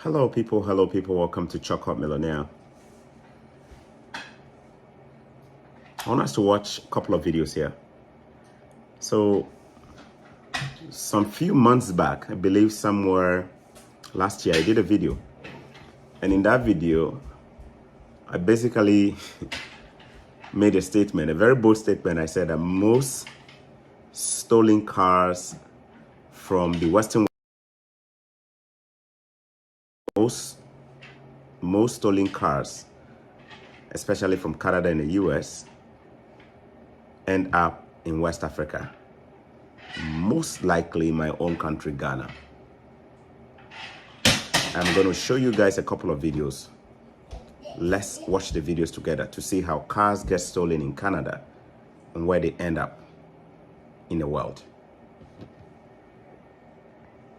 Hello people, welcome to Chocolate Millionaire. I want us to watch a couple of videos here. So, some few months back, I believe somewhere last year, I did a video. And in that video, I basically made a statement, a very bold statement. I said that most stolen cars from the Western most stolen cars, especially from Canada and the US, end up in West Africa, most likely my own country, Ghana. I'm going to show you guys a couple of videos. Let's watch the videos together to see how cars get stolen in Canada and where they end up in the world.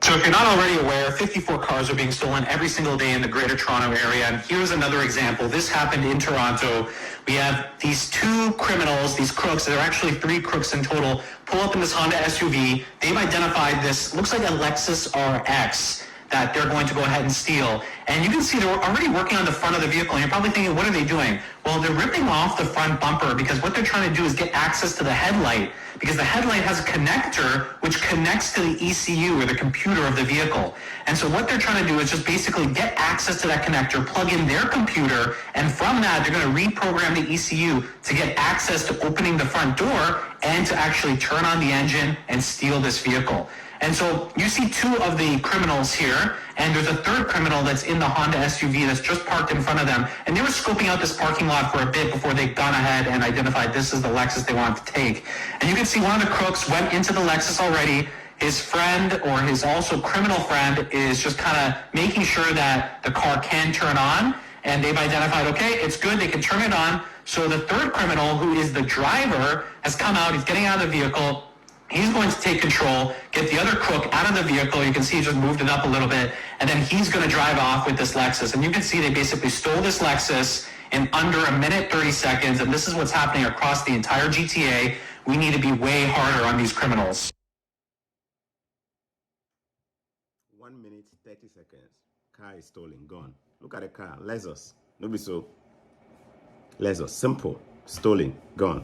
So if you're not already aware, 54 cars are being stolen every single day in the Greater Toronto area. And here's another example. This happened in Toronto. We have these two criminals, these crooks. There are actually three crooks in total. Pull up in this Honda SUV. They've identified this, looks like a Lexus RX that they're going to go ahead and steal. And you can see they're already working on the front of the vehicle. And you're probably thinking, what are they doing? Well, they're ripping off the front bumper because what they're trying to do is get access to the headlight, because the headlight has a connector which connects to the ECU, or the computer of the vehicle. And so what they're trying to do is just basically get access to that connector, plug in their computer, and from that they're going to reprogram the ECU to get access to opening the front door and to actually turn on the engine and steal this vehicle. And so you see two of the criminals here, and there's a third criminal that's in the Honda SUV that's just parked in front of them. And they were scoping out this parking lot for a bit before they'd gone ahead and identified this is the Lexus they wanted to take. And you can see one of the crooks went into the Lexus already. His friend, or his also criminal friend, is just kind of making sure that the car can turn on. And they've identified, okay, it's good, they can turn it on. So the third criminal, who is the driver, has come out, he's getting out of the vehicle. He's going to take control, get the other crook out of the vehicle. You can see he just moved it up a little bit. And then he's going to drive off with this Lexus. And you can see they basically stole this Lexus in under a minute, 30 seconds. And this is what's happening across the entire GTA. We need to be way harder on these criminals. 1 minute, 30 seconds. Car is stolen, gone. Look at the car, Lexus. No be so. Lexus, simple, stolen, gone.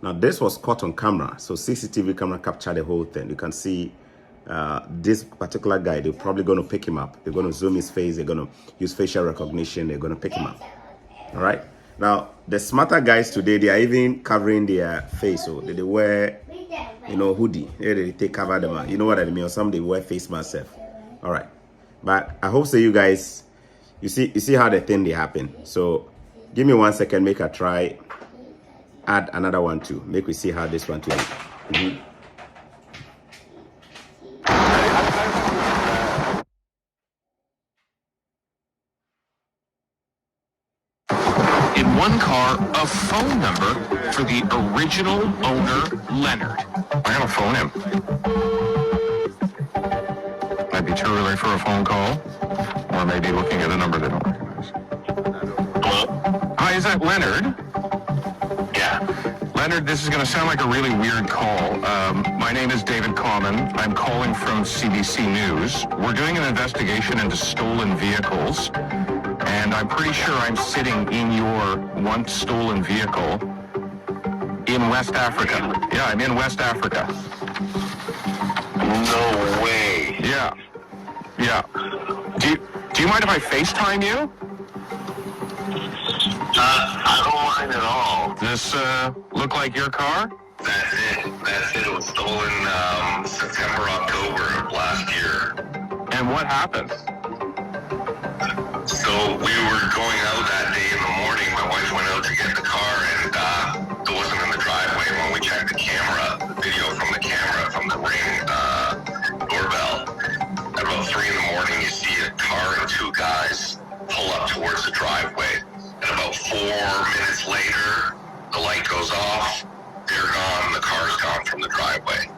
Now, this was caught on camera, so CCTV camera captured the whole thing. You can see this particular guy, they're probably going to pick him up. They're going to zoom his face. They're going to use facial recognition. They're going to pick him up. All right? Now, the smarter guys today, they are even covering their face. So they wear, hoodie. They cover them up. You know what I mean? Or some they wear face mask. All right. But I hope so you guys, you see how the thing they happen. So give me 1 second, make a try. Add another one too. Make we see how this one too. In one car, a phone number for the original owner, Leonard. I'm gonna phone him. Might be too early for a phone call, or maybe looking at a number they don't recognize. Hello? Hi, is that Leonard? Yeah. Leonard, this is going to sound like a really weird call. My name is David Common. I'm calling from CBC News. We're doing an investigation into stolen vehicles, and I'm pretty sure I'm sitting in your once stolen vehicle in West Africa. Yeah, I'm in West Africa. No way. Yeah. Yeah. Do you mind if I FaceTime you? I don't mind at all. Does this look like your car? That's it. It was stolen September, October of last year. And what happened? So we were going out that day in the morning. My wife went out to get the car, and it wasn't in the driveway. When we checked the video from the camera from the Ring doorbell, at about 3 in the morning, you see a car and two guys pull up towards the driveway. And about 4 minutes later, the light goes off, they're gone, the car's gone from the driveway.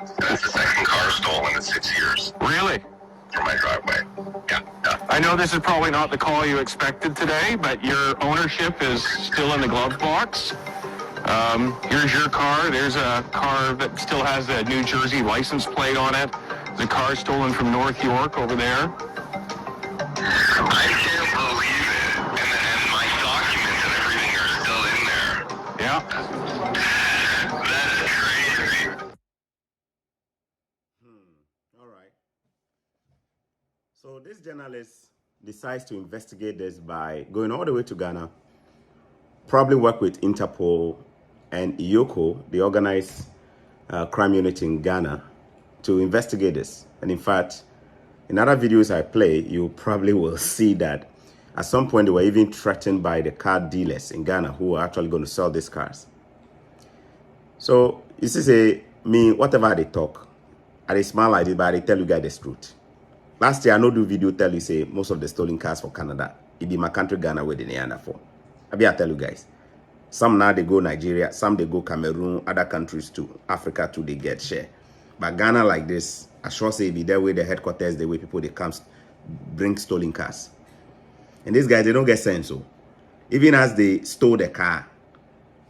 And that's the second car stolen in 6 years Really? from my driveway. Yeah. I know this is probably not the call you expected today, but your ownership is still in the glove box. Here's your car. There's a car that still has a New Jersey license plate on it. There's a car stolen from North York over there. So this journalist decides to investigate this by going all the way to Ghana, probably work with Interpol and IOCO, the organized crime unit in Ghana, to investigate this. And in fact, in other videos I play, you probably will see that at some point they were even threatened by the car dealers in Ghana who are actually going to sell these cars. So you see, whatever they talk, I smile like this, but I tell you guys the truth. Last year, I know do video tell you say most of the stolen cars for Canada, it be my country Ghana where they need for. I tell you guys. Some now they go Nigeria, some they go Cameroon, other countries too. Africa too, they get share. But Ghana like this, I sure say be there where the headquarters, the way people they come bring stolen cars. And these guys, they don't get sense. So even as they stole the car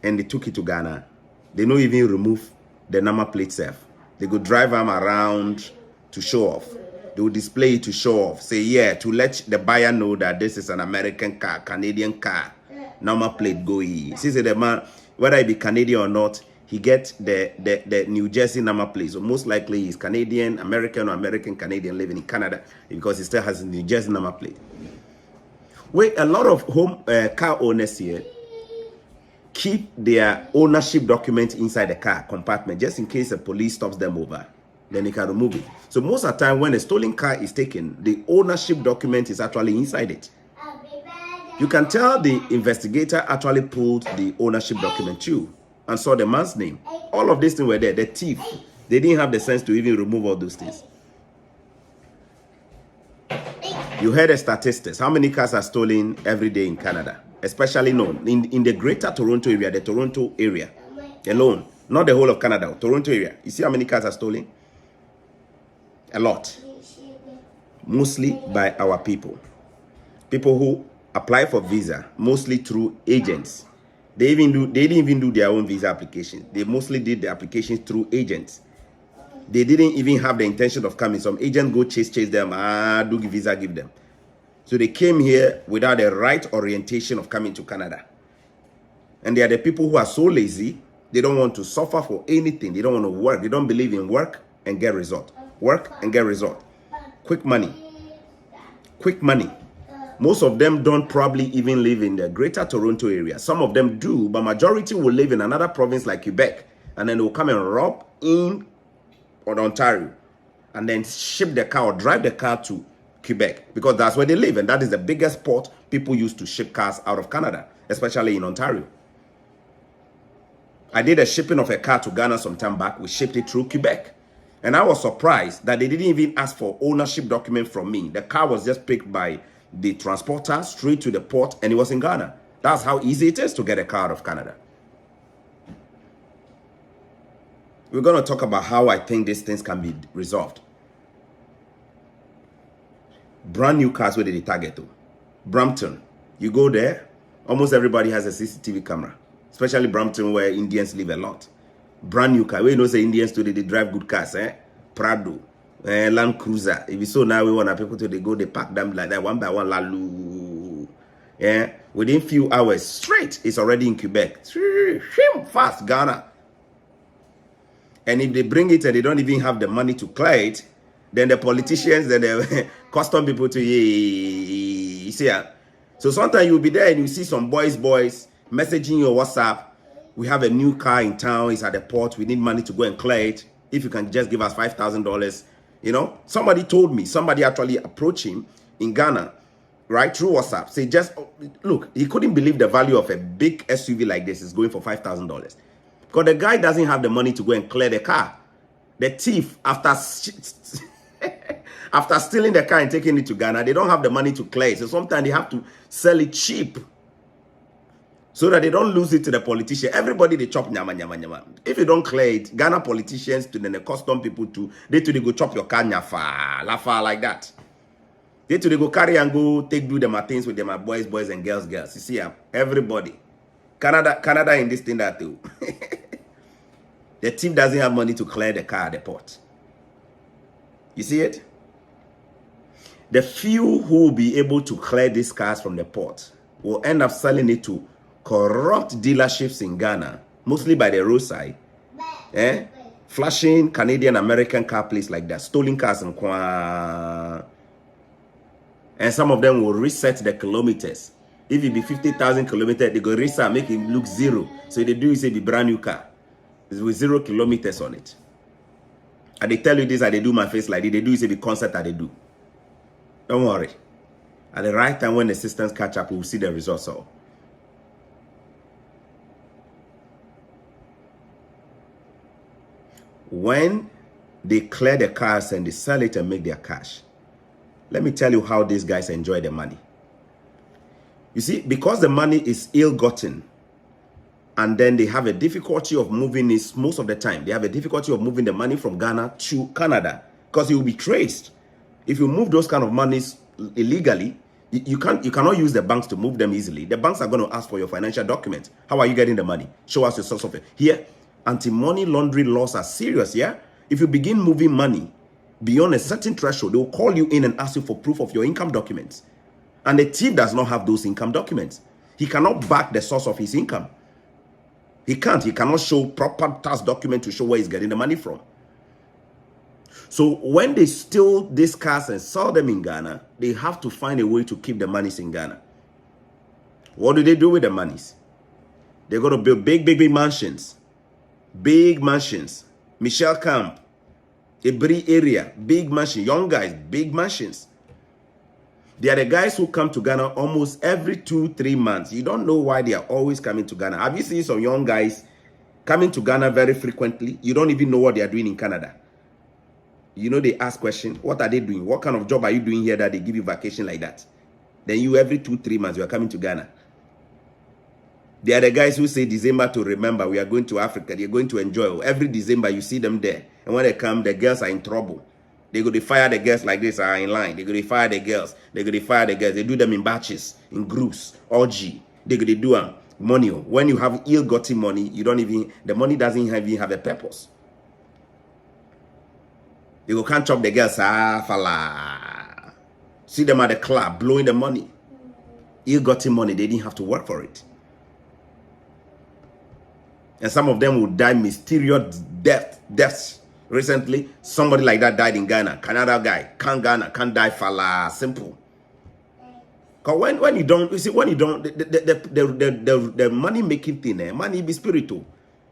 and they took it to Ghana, they don't even remove the number plate self. They go drive them around to show off. They will display it to show off. Say, yeah, to let the buyer know that this is an American car, Canadian car. Number plate go here. See, the man, whether he be Canadian or not, he get the New Jersey number plate. So most likely he's Canadian, American, or American Canadian living in Canada because he still has a New Jersey number plate. Where a lot of home car owners here keep their ownership document inside the car compartment just in case the police stops them over. Then they can remove it. So most of the time when a stolen car is taken, the ownership document is actually inside it. You can tell the investigator actually pulled the ownership document too and saw the man's name. All of these things were there. The thief, they didn't have the sense to even remove all those things. You heard the statistics. How many cars are stolen every day in Canada? Especially known in the greater Toronto area, the Toronto area alone. Not the whole of Canada, Toronto area. You see how many cars are stolen? A lot. Mostly by our people. People who apply for visa, mostly through agents. They didn't even do their own visa application. They mostly did the applications through agents. They didn't even have the intention of coming. Some agents go chase them, do visa, give them. So they came here without the right orientation of coming to Canada. And they are the people who are so lazy, they don't want to suffer for anything. They don't want to work. They don't believe in work and get result. Work and get result. Quick money. Quick money. Most of them don't probably even live in the greater Toronto area. Some of them do, but majority will live in another province like Quebec. And then they will come and rob in Ontario. And then ship the car or drive the car to Quebec. Because that's where they live. And that is the biggest port people use to ship cars out of Canada. Especially in Ontario. I did a shipping of a car to Ghana some time back. We shipped it through Quebec. And I was surprised that they didn't even ask for ownership document from me. The car was just picked by the transporter straight to the port and it was in Ghana. That's how easy it is to get a car out of Canada. We're going to talk about how I think these things can be resolved. Brand new cars where they target to. Brampton. You go there, almost everybody has a CCTV camera. Especially Brampton where Indians live a lot. Brand new car. We know the Indians today they drive good cars, Prado, Land Cruiser. If you saw now we want people to they go, they pack them like that one by one. Lalu. Yeah. Within few hours straight, it's already in Quebec. Fast Ghana. And if they bring it and they don't even have the money to clear it, then the politicians, then the custom people to you see. So sometimes you'll be there and you see some boys messaging your WhatsApp. We have a new car in town. It's at the port. We need money to go and clear it. If you can just give us $5,000, you know. Somebody told me. Somebody actually approached him in Ghana, right, through WhatsApp. Say, just look, he couldn't believe the value of a big SUV like this is going for $5,000. Because the guy doesn't have the money to go and clear the car. The thief, after stealing the car and taking it to Ghana, they don't have the money to clear it. So sometimes they have to sell it cheap. So that they don't lose it to the politician. Everybody they chop nyama. If you don't clear it, Ghana politicians to then the custom people too, they go chop your car lafa like that. They go carry and go do them things with them boys and girls. You see, everybody. Canada in this thing that too. The thief doesn't have money to clear the car at the port. You see it? The few who will be able to clear these cars from the port will end up selling it to corrupt dealerships in Ghana, mostly by the roadside, flashing Canadian American car plates like that, stolen cars and And some of them will reset the kilometers. If it be 50,000 kilometers, they go reset, make it look 0. So they do is a brand new car with 0 kilometers on it. And they tell you this, and they do my face like this. They do is a concept that they do. Don't worry. At the right time, when the systems catch up, we'll see the results all. When they clear the cars and they sell it and make their cash, let me tell you how these guys enjoy the money. You see, because the money is ill-gotten, and then they have a difficulty of moving it most of the time. They have a difficulty of moving the money from Ghana to Canada because it will be traced. If you move those kind of monies illegally, you cannot use the banks to move them easily. The banks are going to ask for your financial documents. How are you getting the money? Show us your source of it. Here, anti-money laundering laws are serious, yeah? If you begin moving money beyond a certain threshold, they will call you in and ask you for proof of your income documents. And the thief does not have those income documents. He cannot back the source of his income. He can't. He cannot show proper tax document to show where he's getting the money from. So when they steal these cars and sell them in Ghana, they have to find a way to keep the monies in Ghana. What do they do with the monies? They're going to build big mansions. Big mansions. Michelle Camp, Ebri area, big mansion. Young guys, big mansions. They are the guys who come to Ghana almost every 2-3 months. You don't know why they are always coming to Ghana. Have you seen some young guys coming to Ghana very frequently? You don't even know what they are doing in Canada. You know, they ask questions. What are they doing? What kind of job are you doing here that they give you vacation like that? Then you, every 2-3 months, you are coming to Ghana. They are the guys who say December to remember. We are going to Africa. They are going to enjoy. Every December, you see them there. And when they come, the girls are in trouble. They go to fire the girls like this, are in line. They go to fire the girls. They go to fire the girls. They do them in batches, in groups, orgy. They go to do them money. When you have ill-gotten money, you don't even, the money doesn't even have a purpose. They go can't chop the girls. Fala. See them at the club, blowing the money. Ill-gotten money, they didn't have to work for it. And some of them will die mysterious deaths. Recently, somebody like that died in Ghana. Canada guy, can't die fala. Simple. Because when you don't, you see, when you don't, the money making thing, money be spiritual.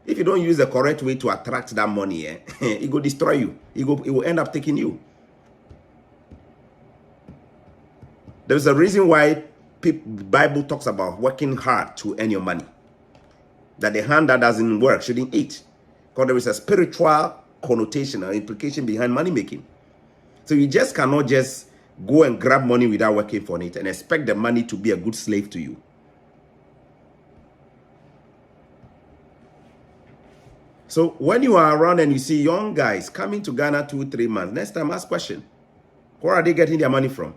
If you don't use the correct way to attract that money, it will destroy you. It will end up taking you. There's a reason why Bible talks about working hard to earn your money. That the hand that doesn't work shouldn't eat. Because there is a spiritual connotation or implication behind money making. So you just cannot just go and grab money without working for it and expect the money to be a good slave to you. So when you are around and you see young guys coming to Ghana 2-3 months, next time ask question. Where are they getting their money from?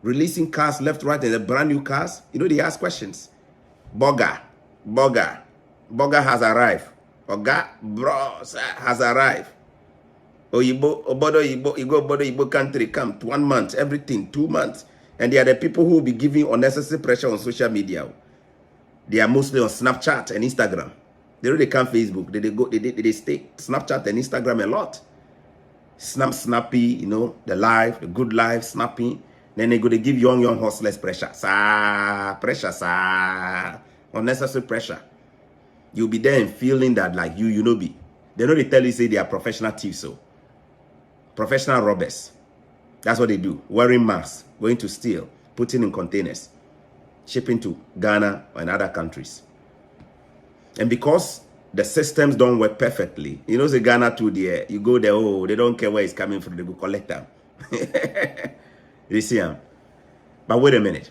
Releasing cars left, right, and the brand new cars? You know, they ask questions. Burger has arrived. Oga bros has arrived. Obodo country come to 1 month, everything 2 months. And they are the people who will be giving unnecessary pressure on social media. They are mostly on Snapchat and Instagram. They really come Facebook. They stay Snapchat and Instagram a lot. Snappy, you know, the good life, snappy. Then they go to give young hustlers pressure. Unnecessary pressure. You'll be there and feeling that like you know be. They know they tell you say they are professional thieves, so professional robbers. That's what they do. Wearing masks, going to steal, putting in containers, shipping to Ghana and other countries. And because the systems don't work perfectly, you know, say Ghana too there, you go there, oh, they don't care where it's coming from, they go collect them. You see them. But wait a minute.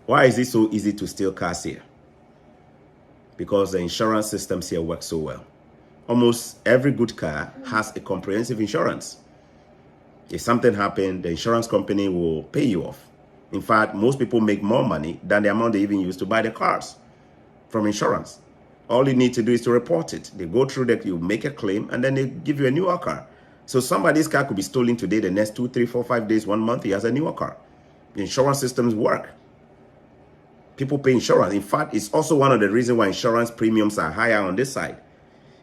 Why is it so easy to steal cars here? Because the insurance systems here work so well. Almost every good car has a comprehensive insurance. If something happened, the insurance company will pay you off. In fact, most people make more money than the amount they even use to buy the cars from insurance. All you need to do is to report it. They go through that, you make a claim, and then they give you a newer car. So somebody's car could be stolen today, the next 2, 3, 4, 5 days, 1 month, he has a newer car. The insurance systems work. People pay insurance. In fact, it's also one of the reasons why insurance premiums are higher on this side.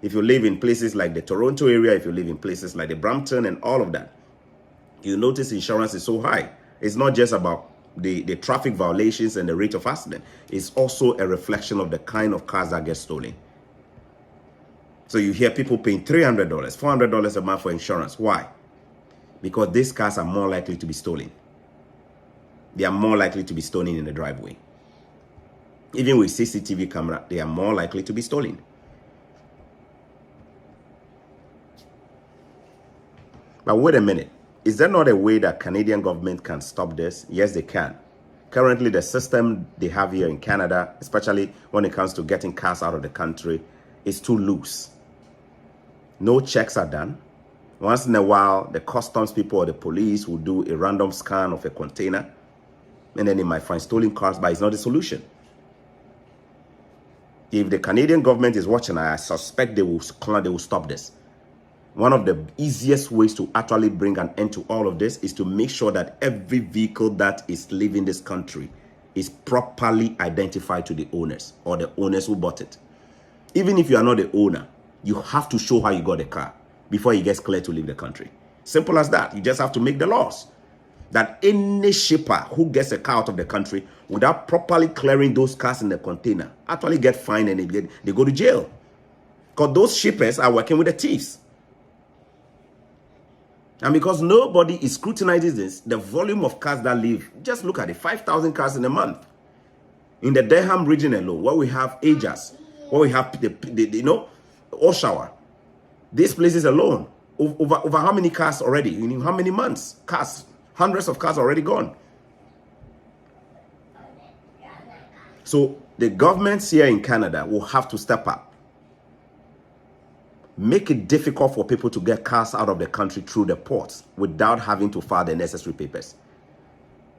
If you live in places like the Toronto area, if you live in places like the Brampton and all of that, you notice insurance is so high. It's not just about the traffic violations and the rate of accident. It's also a reflection of the kind of cars that get stolen. So you hear people paying $300, $400 a month for insurance. Why? Because these cars are more likely to be stolen. They are more likely to be stolen in the driveway. Even with CCTV camera, they are more likely to be stolen. But wait a minute. Is there not a way that Canadian government can stop this? Yes, they can. Currently, the system they have here in Canada, especially when it comes to getting cars out of the country, is too loose. No checks are done. Once in a while, the customs people or the police will do a random scan of a container, and then they might find stolen cars, but it's not a solution. If the Canadian government is watching, I suspect they will stop this. One of the easiest ways to actually bring an end to all of this is to make sure that every vehicle that is leaving this country is properly identified to the owners or the owners who bought it. Even if you are not the owner, you have to show how you got the car before it gets cleared to leave the country. Simple as that. You just have to make the laws that any shipper who gets a car out of the country without properly clearing those cars in the container actually get fined and they go to jail. Because those shippers are working with the thieves. And because nobody is scrutinizing this, the volume of cars that leave, just look at it, 5,000 cars in a month. In the Durham region alone, where we have Ajas, where we have Oshawa, these places alone, over how many cars already? In how many months? Cars, hundreds of cars already gone. So the governments here in Canada will have to step up. Make it difficult for people to get cars out of the country through the ports without having to file the necessary papers.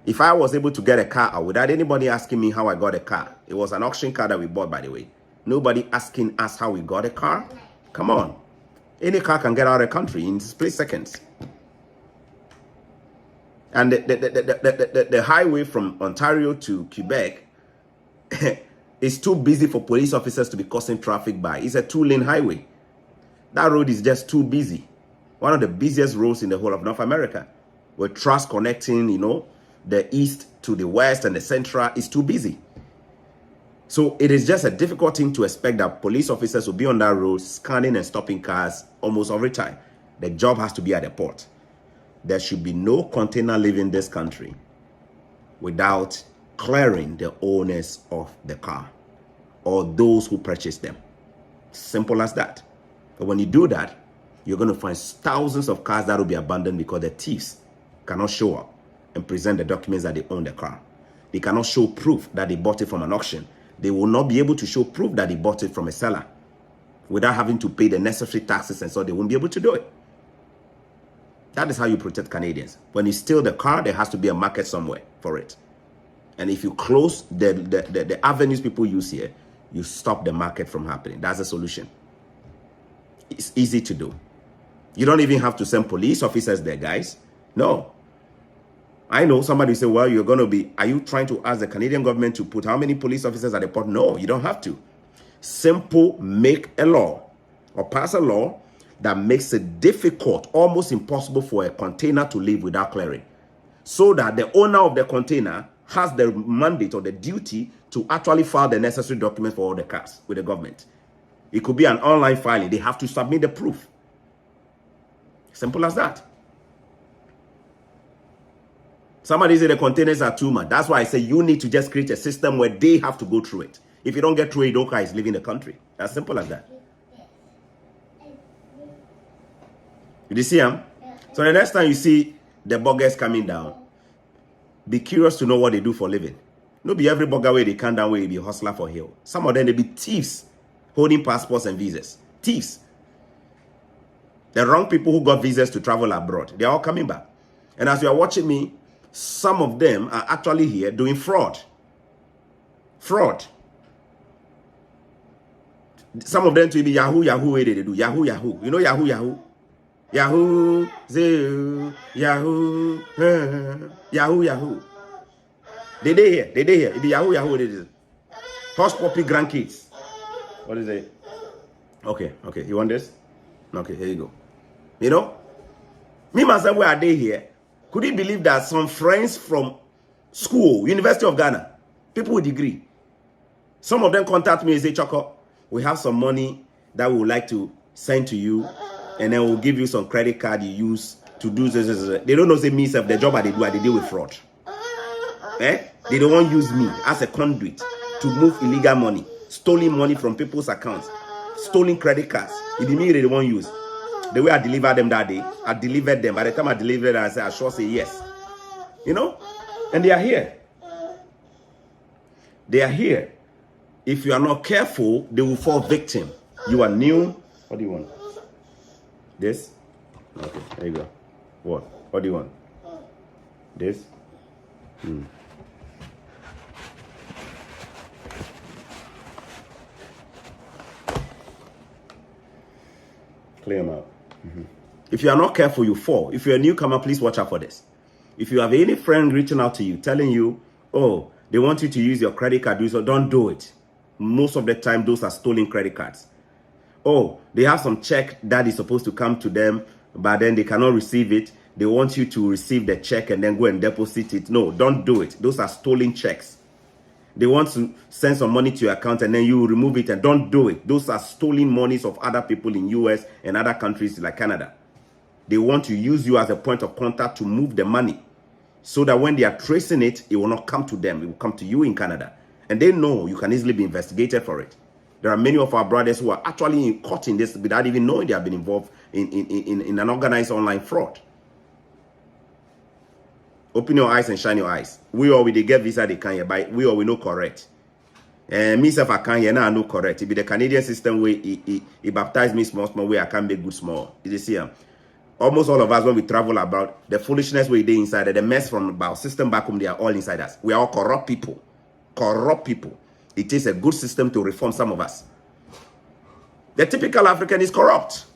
If I was able to get a car out without anybody asking me how I got a car, it was an auction car that we bought, by the way. Nobody asking us how we got a car. Come on. Any car can get out of the country in split seconds. And the highway from Ontario to Quebec is too busy for police officers to be causing traffic by. It's a 2-lane highway. That road is just too busy. One of the busiest roads in the whole of North America. With trucks connecting, the east to the west and the central is too busy. So it is just a difficult thing to expect that police officers will be on that road scanning and stopping cars almost every time. The job has to be at the port. There should be no container leaving this country without clearing the owners of the car or those who purchased them. Simple as that. But when you do that, you're going to find thousands of cars that will be abandoned because the thieves cannot show up and present the documents that they own the car. They cannot show proof that they bought it from an auction. They will not be able to show proof that they bought it from a seller without having to pay the necessary taxes, and so they won't be able to do it. That is how you protect Canadians. When you steal the car, there has to be a market somewhere for it. And if you close the avenues people use here, you stop the market from happening. That's the solution. It's easy to do. You don't even have to send police officers there, guys. No. I know somebody say, well, are you trying to ask the Canadian government to put how many police officers at the port? No, you don't have to. Simple, make a law or pass a law that makes it difficult, almost impossible for a container to leave without clearing. So that the owner of the container has the mandate or the duty to actually file the necessary documents for all the cars with the government. It could be an online filing. They have to submit the proof. Simple as that. Somebody said the containers are too much. That's why I say you need to just create a system where they have to go through it. If you don't get through it, no car is leaving the country. As simple as that. Did you see them? So the next time you see the buggers coming down, be curious to know what they do for a living. No be every bugger way they come down where you be a hustler for hill. Some of them, they be thieves holding passports and visas. Thieves. The wrong people who got visas to travel abroad, they're all coming back. And as you are watching me, some of them are actually here doing fraud. Fraud. Some of them to be Yahoo, way they do. Yahoo. You know Yahoo? Yahoo, Zero, Yahoo, Yahoo. They here. It be Yahoo, it is. Hush puppy grandkids. What is it? Okay. You want this? Okay, here you go. Me myself, where are they here? Could you believe that some friends from school, University of Ghana, people with degree, some of them contact me and say, Choco, we have some money that we would like to send to you, and then we'll give you some credit card you use to do this. They don't know say me self the job I they deal with fraud. They don't want to use me as a conduit to move illegal money, stolen money from people's accounts, stolen credit cards. It immediately they won't use. The way I delivered them that day, I delivered them. By the time I delivered them, I sure say yes. You know? And they are here. They are here. If you are not careful, they will fall victim. You are new. What do you want? This? Okay, there you go. What do you want? This? Clear them out. If you are not careful, you fall. If you're a newcomer, please watch out for this. If you have any friend reaching out to you, telling you, oh, they want you to use your credit card, don't do it. Most of the time, those are stolen credit cards. Oh, they have some check that is supposed to come to them, but then they cannot receive it. They want you to receive the check and then go and deposit it. No, don't do it. Those are stolen checks. They want to send some money to your account and then you remove it, and don't do it. Those are stolen monies of other people in US and other countries like Canada. They want to use you as a point of contact to move the money so that when they are tracing it, it will not come to them. It will come to you in Canada. And they know you can easily be investigated for it. There are many of our brothers who are actually caught in this without even knowing they have been involved in an organized online fraud. Open your eyes and shine your eyes. We all they get visa they can here, but we all we know correct. And me self I can here now I know correct. It be the Canadian system where he baptized me small way I can make good small. You see almost all of us when we travel about the foolishness we did inside, the mess from our system back home, they are all inside us. We are all corrupt people. Corrupt people. It takes a good system to reform some of us. The typical African is corrupt.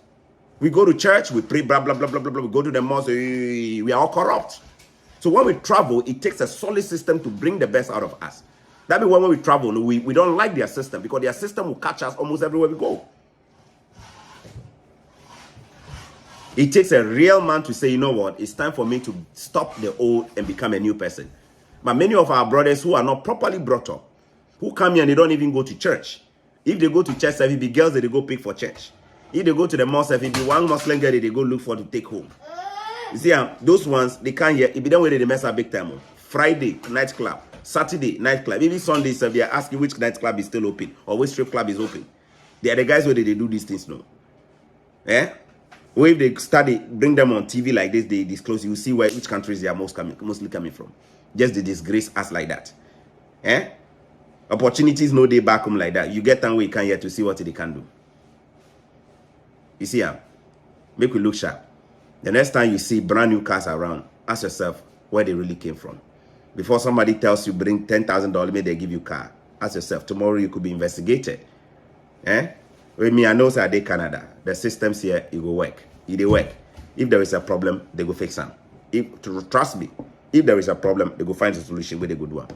We go to church, we pray, blah, blah, blah, blah, blah, blah. We go to the mosque, we are all corrupt. So when we travel, it takes a solid system to bring the best out of us. That means when we travel, we don't like their system because their system will catch us almost everywhere we go. It takes a real man to say, you know what, it's time for me to stop the old and become a new person. But many of our brothers who are not properly brought up, who come here and they don't even go to church. If they go to church, if it be girls that they go pick for church. If they go to the mosque, if it be one Muslim girl that they go look for to take home. You see, those ones, they can't hear. If they don't wait, they mess up big time. Friday, nightclub. Saturday, nightclub. Even Sunday, so they are asking which nightclub is still open or which strip club is open. They are the guys where they do these things now. Or if they study, bring them on TV like this, they disclose, you see which countries they are mostly coming from. Just they disgrace us like that. Opportunities no day back home like that. You get time where you can hear to see what they can do. You see, make we look sharp. The next time you see brand new cars around, ask yourself where they really came from. Before somebody tells you bring $10,000, maybe they give you a car. Ask yourself, tomorrow you could be investigated. With me, I know say they Canada. The systems here, it will work. It will work. If there is a problem, they go fix them. Trust me, if there is a problem, they go find a solution with a good one.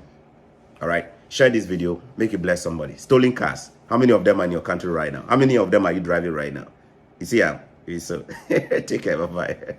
All right? Share this video. Make it bless somebody. Stolen cars. How many of them are in your country right now? How many of them are you driving right now? You see, so take care. Bye-bye.